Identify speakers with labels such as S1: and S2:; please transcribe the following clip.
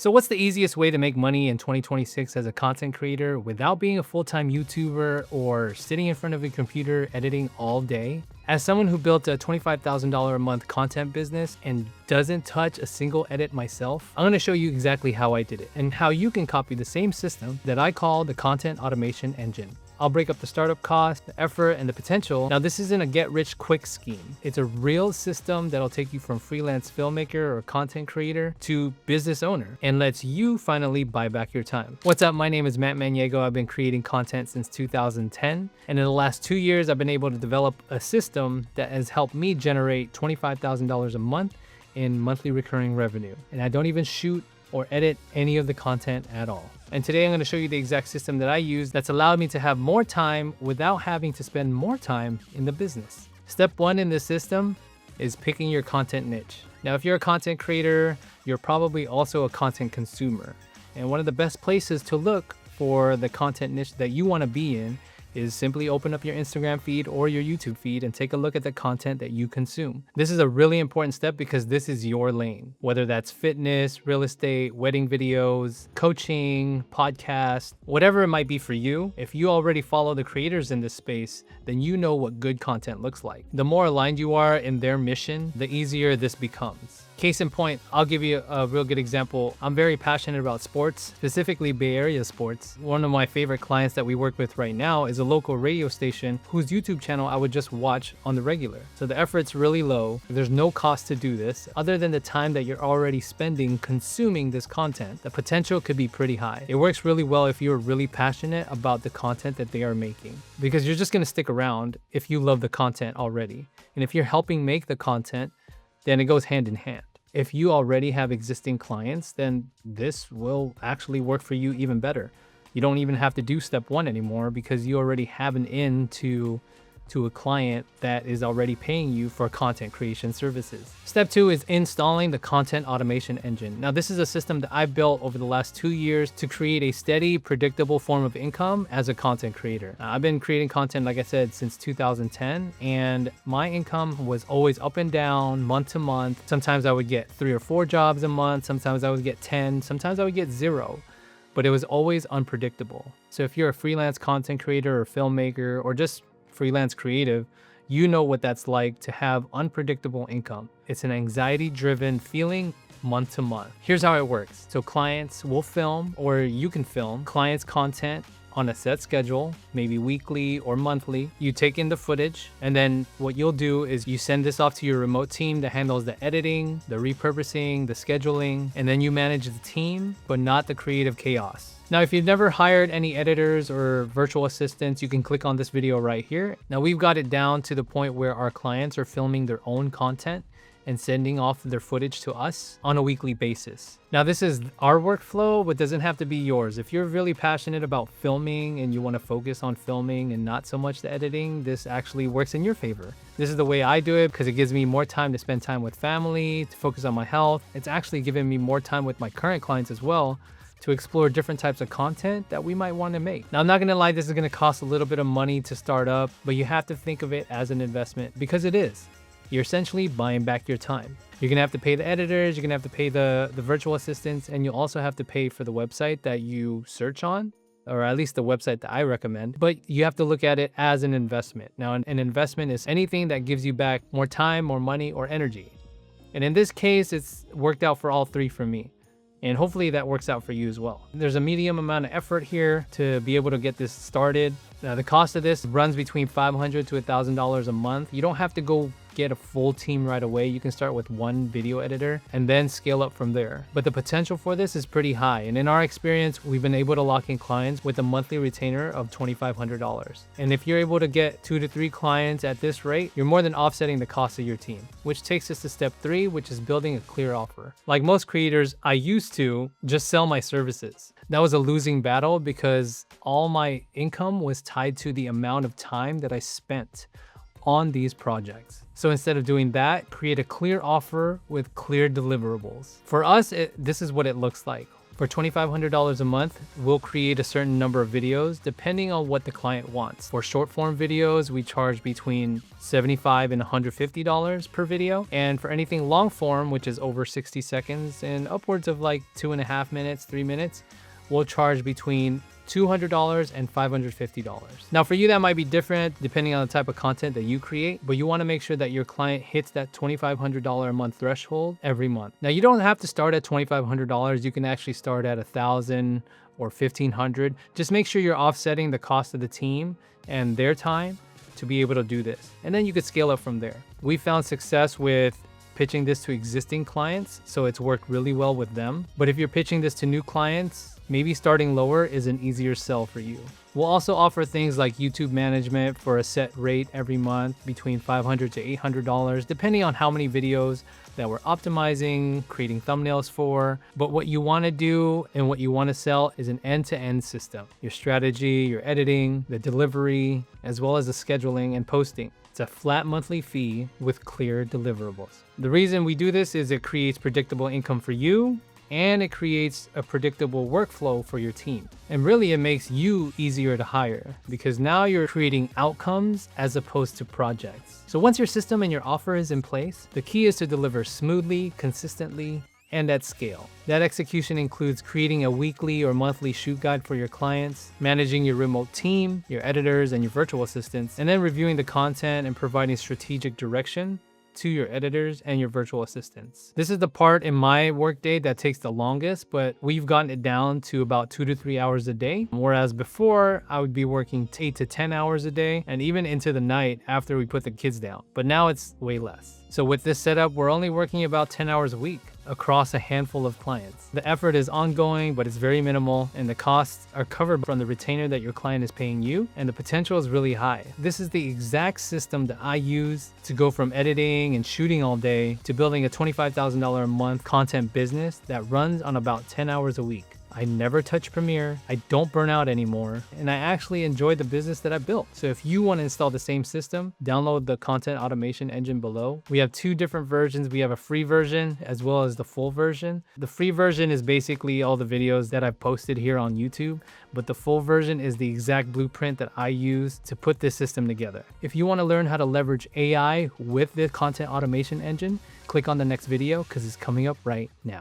S1: So what's the easiest way to make money in 2026 as a content creator without being a full-time YouTuber or sitting in front of a computer editing all day? As someone who built a $25,000 a month content business and doesn't touch a single edit myself, I'm going to show you exactly how I did it and how you can copy the same system that I call the content automation engine. I'll break up the startup cost, the effort, and the potential. Now, this isn't a get-rich-quick scheme. It's a real system that'll take you from freelance filmmaker or content creator to business owner and lets you finally buy back your time. What's up? My name is Matt Maniego. I've been creating content since 2010. And in the last 2 years, I've been able to develop a system that has helped me generate $25,000 a month in monthly recurring revenue. And I don't even shoot or edit any of the content at all. And today I'm going to show you the exact system that I use that's allowed me to have more time without having to spend more time in the business. Step one in this system is picking your content niche. Now, if you're a content creator, you're probably also a content consumer. And one of the best places to look for the content niche that you want to be in is simply open up your Instagram feed or your YouTube feed and take a look at the content that you consume. This is a really important step because this is your lane, whether that's fitness, real estate, wedding videos, coaching, podcasts, whatever it might be for you. If you already follow the creators in this space, then you know what good content looks like. The more aligned you are in their mission, the easier this becomes. Case in point, I'll give you a real good example. I'm very passionate about sports, specifically Bay Area sports. One of my favorite clients that we work with right now is a local radio station whose YouTube channel I would just watch on the regular. So the effort's really low. There's no cost to do this other than the time that you're already spending consuming this content. The potential could be pretty high. It works really well if you're really passionate about the content that they are making, because you're just gonna stick around if you love the content already. And if you're helping make the content, then it goes hand in hand. If you already have existing clients, then this will actually work for you even better. You don't even have to do step one anymore because you already have an in to a client that is already paying you for content creation services. Step two is installing the content automation engine. Now, this is a system that I've built over the last 2 years to create a steady, predictable form of income as a content creator. I've been creating content, like I said, since 2010, and my income was always up and down, month to month. Sometimes I would get 3 or 4 jobs a month. Sometimes I would get 10. Sometimes I would get 0. But it was always unpredictable. So if you're a freelance content creator or filmmaker or just freelance creative, you know what that's like to have unpredictable income. It's an anxiety-driven feeling month to month. Here's how it works. So clients will film, or you can film clients' content on a set schedule, maybe weekly or monthly. You take in the footage, and then what you'll do is you send this off to your remote team that handles the editing, the repurposing, the scheduling, and then you manage the team, but not the creative chaos. Now, if you've never hired any editors or virtual assistants, you can click on this video right here. Now, we've got it down to the point where our clients are filming their own content and sending off their footage to us on a weekly basis. Now, this is our workflow, but doesn't have to be yours. If you're really passionate about filming and you want to focus on filming and not so much the editing, this actually works in your favor. This is the way I do it because it gives me more time to spend time with family, to focus on my health. It's actually given me more time with my current clients as well to explore different types of content that we might want to make. Now, I'm not gonna lie, this is gonna cost a little bit of money to start up, but you have to think of it as an investment because it is. You're essentially buying back your time. You're gonna have to pay the editors, you're gonna have to pay the virtual assistants, and you'll also have to pay for the website that you search on, or at least the website that I recommend, but you have to look at it as an investment. Now, an investment is anything that gives you back more time, more money, or energy. And in this case, it's worked out for all three for me. And hopefully that works out for you as well. There's a medium amount of effort here to be able to get this started. Now, the cost of this runs between $500 to $1,000 a month. You don't have to go get a full team right away. You can start with one video editor and then scale up from there. But the potential for this is pretty high. And in our experience, we've been able to lock in clients with a monthly retainer of $2,500. And if you're able to get 2 to 3 clients at this rate, you're more than offsetting the cost of your team, which takes us to step 3, which is building a clear offer. Like most creators, I used to just sell my services. That was a losing battle because all my income was tied to the amount of time that I spent on these projects. So instead of doing that, create a clear offer with clear deliverables. For us, this is what it looks like. For $2,500 a month, we'll create a certain number of videos depending on what the client wants. For short form videos, we charge between $75 and $150 per video. And for anything long form, which is over 60 seconds and upwards of like 2.5 minutes, 3 minutes, we'll charge between $200 and $550. Now for you, that might be different depending on the type of content that you create, but you want to make sure that your client hits that $2,500 a month threshold every month. Now you don't have to start at $2,500. You can actually start at $1,000 or $1,500. Just make sure you're offsetting the cost of the team and their time to be able to do this. And then you could scale up from there. We found success with pitching this to existing clients, so it's worked really well with them. But if you're pitching this to new clients, maybe starting lower is an easier sell for you. We'll also offer things like YouTube management for a set rate every month between $500 to $800, depending on how many videos that we're optimizing, creating thumbnails for. But what you want to do and what you want to sell is an end-to-end system. Your strategy, your editing, the delivery, as well as the scheduling and posting. It's a flat monthly fee with clear deliverables. The reason we do this is it creates predictable income for you, and it creates a predictable workflow for your team. And really, it makes you easier to hire because now you're creating outcomes as opposed to projects. So once your system and your offer is in place, the key is to deliver smoothly, consistently, and at scale. That execution includes creating a weekly or monthly shoot guide for your clients, managing your remote team, your editors, and your virtual assistants, and then reviewing the content and providing strategic direction to your editors and your virtual assistants. This is the part in my workday that takes the longest, but we've gotten it down to about 2 to 3 hours a day. Whereas before, I would be working 8 to 10 hours a day and even into the night after we put the kids down. But now it's way less. So with this setup, we're only working about 10 hours a week across a handful of clients. The effort is ongoing, but it's very minimal, and the costs are covered from the retainer that your client is paying you, and the potential is really high. This is the exact system that I use to go from editing and shooting all day to building a $25,000 a month content business that runs on about 10 hours a week. I never touch Premiere, I don't burn out anymore, and I actually enjoy the business that I built. So if you want to install the same system, download the content automation engine below. We have 2 different versions. We have a free version as well as the full version. The free version is basically all the videos that I've posted here on YouTube, but the full version is the exact blueprint that I use to put this system together. If you want to learn how to leverage AI with the content automation engine, click on the next video because it's coming up right now.